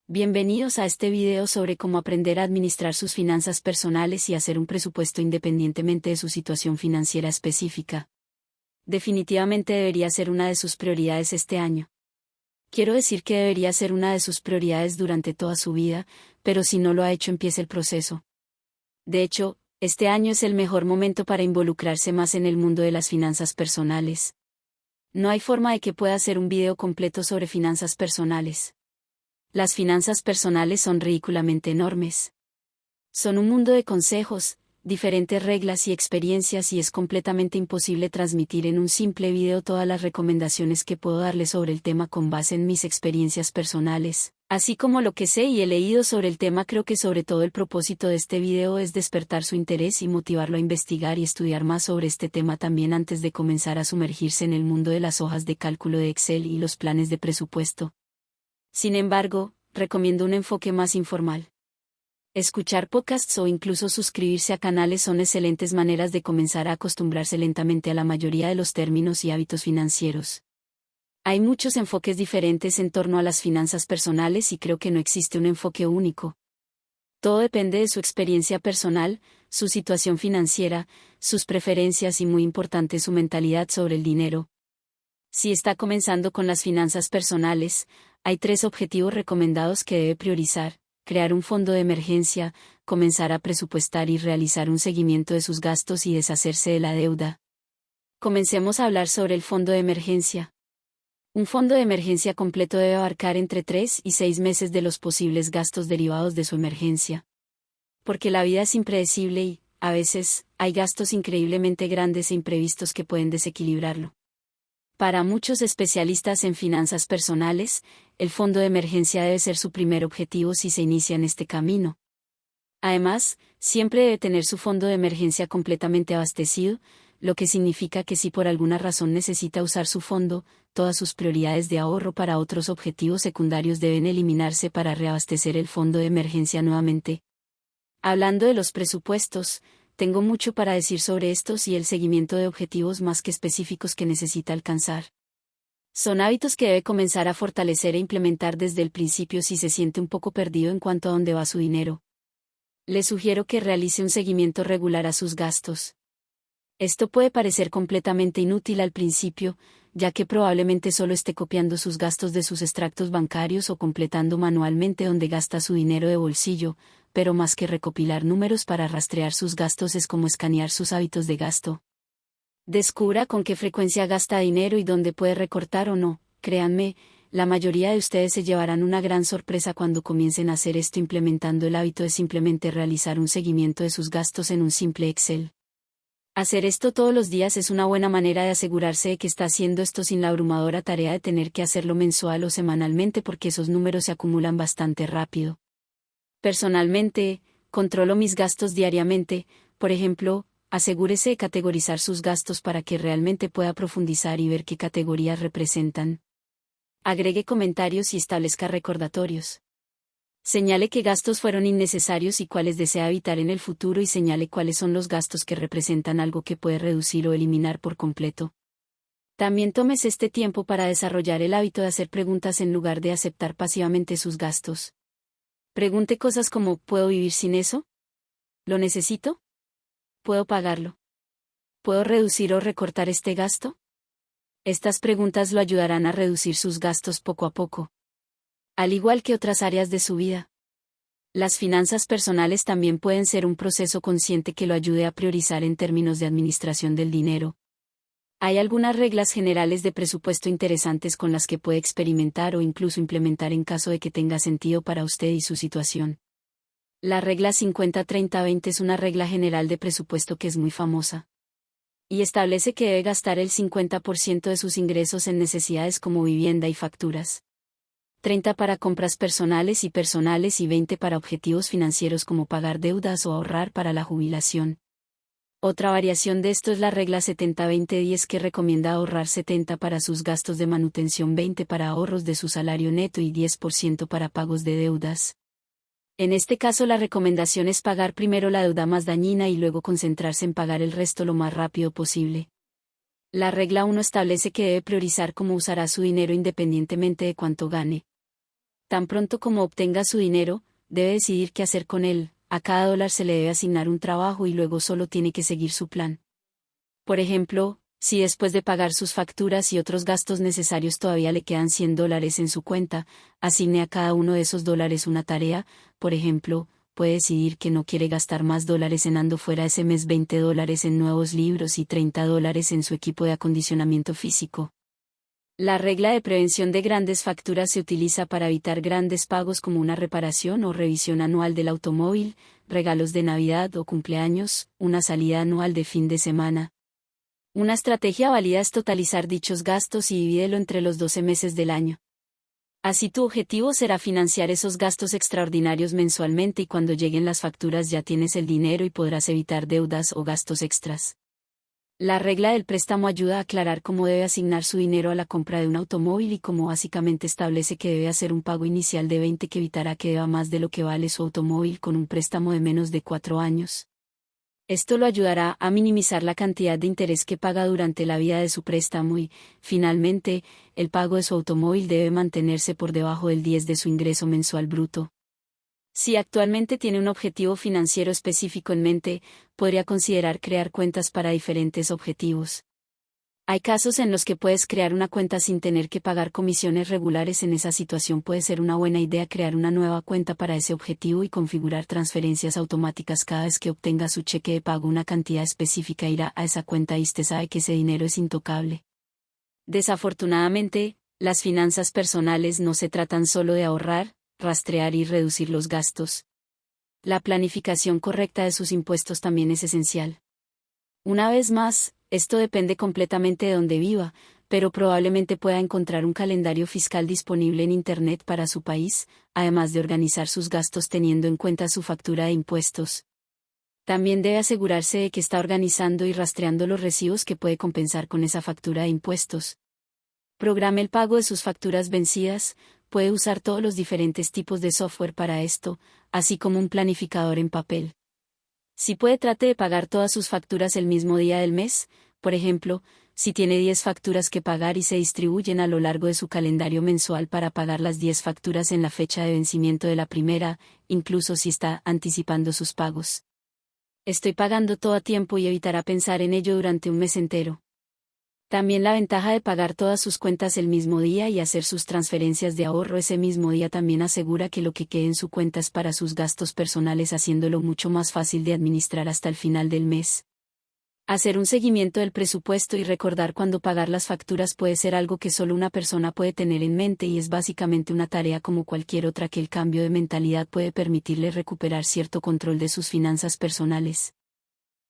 Bienvenidos a este video sobre cómo aprender a administrar sus finanzas personales y hacer un presupuesto independientemente de su situación financiera específica. Definitivamente debería ser una de sus prioridades este año. Quiero decir que debería ser una de sus prioridades durante toda su vida, pero si no lo ha hecho, empiece el proceso. De hecho, este año es el mejor momento para involucrarse más en el mundo de las finanzas personales. No hay forma de que pueda hacer un video completo sobre finanzas personales. Las finanzas personales son ridículamente enormes. Son un mundo de consejos, diferentes reglas y experiencias, y es completamente imposible transmitir en un simple video todas las recomendaciones que puedo darle sobre el tema con base en mis experiencias personales, así como lo que sé y he leído sobre el tema. Creo que sobre todo el propósito de este video es despertar su interés y motivarlo a investigar y estudiar más sobre este tema también antes de comenzar a sumergirse en el mundo de las hojas de cálculo de Excel y los planes de presupuesto. Sin embargo, recomiendo un enfoque más informal. Escuchar podcasts o incluso suscribirse a canales son excelentes maneras de comenzar a acostumbrarse lentamente a la mayoría de los términos y hábitos financieros. Hay muchos enfoques diferentes en torno a las finanzas personales y creo que no existe un enfoque único. Todo depende de su experiencia personal, su situación financiera, sus preferencias y, muy importante, su mentalidad sobre el dinero. Si está comenzando con las finanzas personales, hay 3 objetivos recomendados que debe priorizar: crear un fondo de emergencia, comenzar a presupuestar y realizar un seguimiento de sus gastos y deshacerse de la deuda. Comencemos a hablar sobre el fondo de emergencia. Un fondo de emergencia completo debe abarcar entre 3 y 6 meses de los posibles gastos derivados de su emergencia. Porque la vida es impredecible y, a veces, hay gastos increíblemente grandes e imprevistos que pueden desequilibrarlo. Para muchos especialistas en finanzas personales, el fondo de emergencia debe ser su primer objetivo si se inicia en este camino. Además, siempre debe tener su fondo de emergencia completamente abastecido, lo que significa que si por alguna razón necesita usar su fondo, todas sus prioridades de ahorro para otros objetivos secundarios deben eliminarse para reabastecer el fondo de emergencia nuevamente. Hablando de los presupuestos, tengo mucho para decir sobre estos y el seguimiento de objetivos más que específicos que necesita alcanzar. Son hábitos que debe comenzar a fortalecer e implementar desde el principio si se siente un poco perdido en cuanto a dónde va su dinero. Le sugiero que realice un seguimiento regular a sus gastos. Esto puede parecer completamente inútil al principio, ya que probablemente solo esté copiando sus gastos de sus extractos bancarios o completando manualmente dónde gasta su dinero de bolsillo, pero más que recopilar números para rastrear sus gastos es como escanear sus hábitos de gasto. Descubra con qué frecuencia gasta dinero y dónde puede recortar o no. Créanme, la mayoría de ustedes se llevarán una gran sorpresa cuando comiencen a hacer esto implementando el hábito de simplemente realizar un seguimiento de sus gastos en un simple Excel. Hacer esto todos los días es una buena manera de asegurarse de que está haciendo esto sin la abrumadora tarea de tener que hacerlo mensual o semanalmente, porque esos números se acumulan bastante rápido. Personalmente, controlo mis gastos diariamente. Por ejemplo, asegúrese de categorizar sus gastos para que realmente pueda profundizar y ver qué categorías representan. Agregue comentarios y establezca recordatorios. Señale qué gastos fueron innecesarios y cuáles desea evitar en el futuro, y señale cuáles son los gastos que representan algo que puede reducir o eliminar por completo. También tómese este tiempo para desarrollar el hábito de hacer preguntas en lugar de aceptar pasivamente sus gastos. Pregunte cosas como: ¿puedo vivir sin eso? ¿Lo necesito? ¿Puedo pagarlo? ¿Puedo reducir o recortar este gasto? Estas preguntas lo ayudarán a reducir sus gastos poco a poco. Al igual que otras áreas de su vida. Las finanzas personales también pueden ser un proceso consciente que lo ayude a priorizar en términos de administración del dinero. Hay algunas reglas generales de presupuesto interesantes con las que puede experimentar o incluso implementar en caso de que tenga sentido para usted y su situación. La regla 50-30-20 es una regla general de presupuesto que es muy famosa. Y establece que debe gastar el 50% de sus ingresos en necesidades como vivienda y facturas. 30 para compras personales y 20 para objetivos financieros como pagar deudas o ahorrar para la jubilación. Otra variación de esto es la regla 70-20-10, que recomienda ahorrar 70 para sus gastos de manutención, 20 para ahorros de su salario neto y 10% para pagos de deudas. En este caso, la recomendación es pagar primero la deuda más dañina y luego concentrarse en pagar el resto lo más rápido posible. La regla 1 establece que debe priorizar cómo usará su dinero independientemente de cuánto gane. Tan pronto como obtenga su dinero, debe decidir qué hacer con él. A cada dólar se le debe asignar un trabajo y luego solo tiene que seguir su plan. Por ejemplo, si después de pagar sus facturas y otros gastos necesarios todavía le quedan $100 en su cuenta, asigne a cada uno de esos dólares una tarea. Por ejemplo, puede decidir que no quiere gastar más dólares cenando fuera ese mes, $20 en nuevos libros y $30 en su equipo de acondicionamiento físico. La regla de prevención de grandes facturas se utiliza para evitar grandes pagos como una reparación o revisión anual del automóvil, regalos de Navidad o cumpleaños, una salida anual de fin de semana. Una estrategia válida es totalizar dichos gastos y divídelo entre los 12 meses del año. Así tu objetivo será financiar esos gastos extraordinarios mensualmente y cuando lleguen las facturas ya tienes el dinero y podrás evitar deudas o gastos extras. La regla del préstamo ayuda a aclarar cómo debe asignar su dinero a la compra de un automóvil y cómo básicamente establece que debe hacer un pago inicial de 20 que evitará que deba más de lo que vale su automóvil con un préstamo de menos de 4 años. Esto lo ayudará a minimizar la cantidad de interés que paga durante la vida de su préstamo y, finalmente, el pago de su automóvil debe mantenerse por debajo del 10 de su ingreso mensual bruto. Si actualmente tiene un objetivo financiero específico en mente, podría considerar crear cuentas para diferentes objetivos. Hay casos en los que puedes crear una cuenta sin tener que pagar comisiones regulares. En esa situación puede ser una buena idea crear una nueva cuenta para ese objetivo y configurar transferencias automáticas cada vez que obtenga su cheque de pago. Una cantidad específica irá a esa cuenta y usted sabe que ese dinero es intocable. Desafortunadamente, las finanzas personales no se tratan solo de ahorrar, rastrear y reducir los gastos. La planificación correcta de sus impuestos también es esencial. Una vez más, esto depende completamente de dónde viva, pero probablemente pueda encontrar un calendario fiscal disponible en Internet para su país, además de organizar sus gastos teniendo en cuenta su factura de impuestos. También debe asegurarse de que está organizando y rastreando los recibos que puede compensar con esa factura de impuestos. Programe el pago de sus facturas vencidas. Puede usar todos los diferentes tipos de software para esto, así como un planificador en papel. Si puede, trate de pagar todas sus facturas el mismo día del mes. Por ejemplo, si tiene 10 facturas que pagar y se distribuyen a lo largo de su calendario mensual para pagar las 10 facturas en la fecha de vencimiento de la primera, incluso si está anticipando sus pagos. Estoy pagando todo a tiempo y evitará pensar en ello durante un mes entero. También la ventaja de pagar todas sus cuentas el mismo día y hacer sus transferencias de ahorro ese mismo día también asegura que lo que quede en su cuenta es para sus gastos personales, haciéndolo mucho más fácil de administrar hasta el final del mes. Hacer un seguimiento del presupuesto y recordar cuándo pagar las facturas puede ser algo que solo una persona puede tener en mente y es básicamente una tarea como cualquier otra que el cambio de mentalidad puede permitirle recuperar cierto control de sus finanzas personales.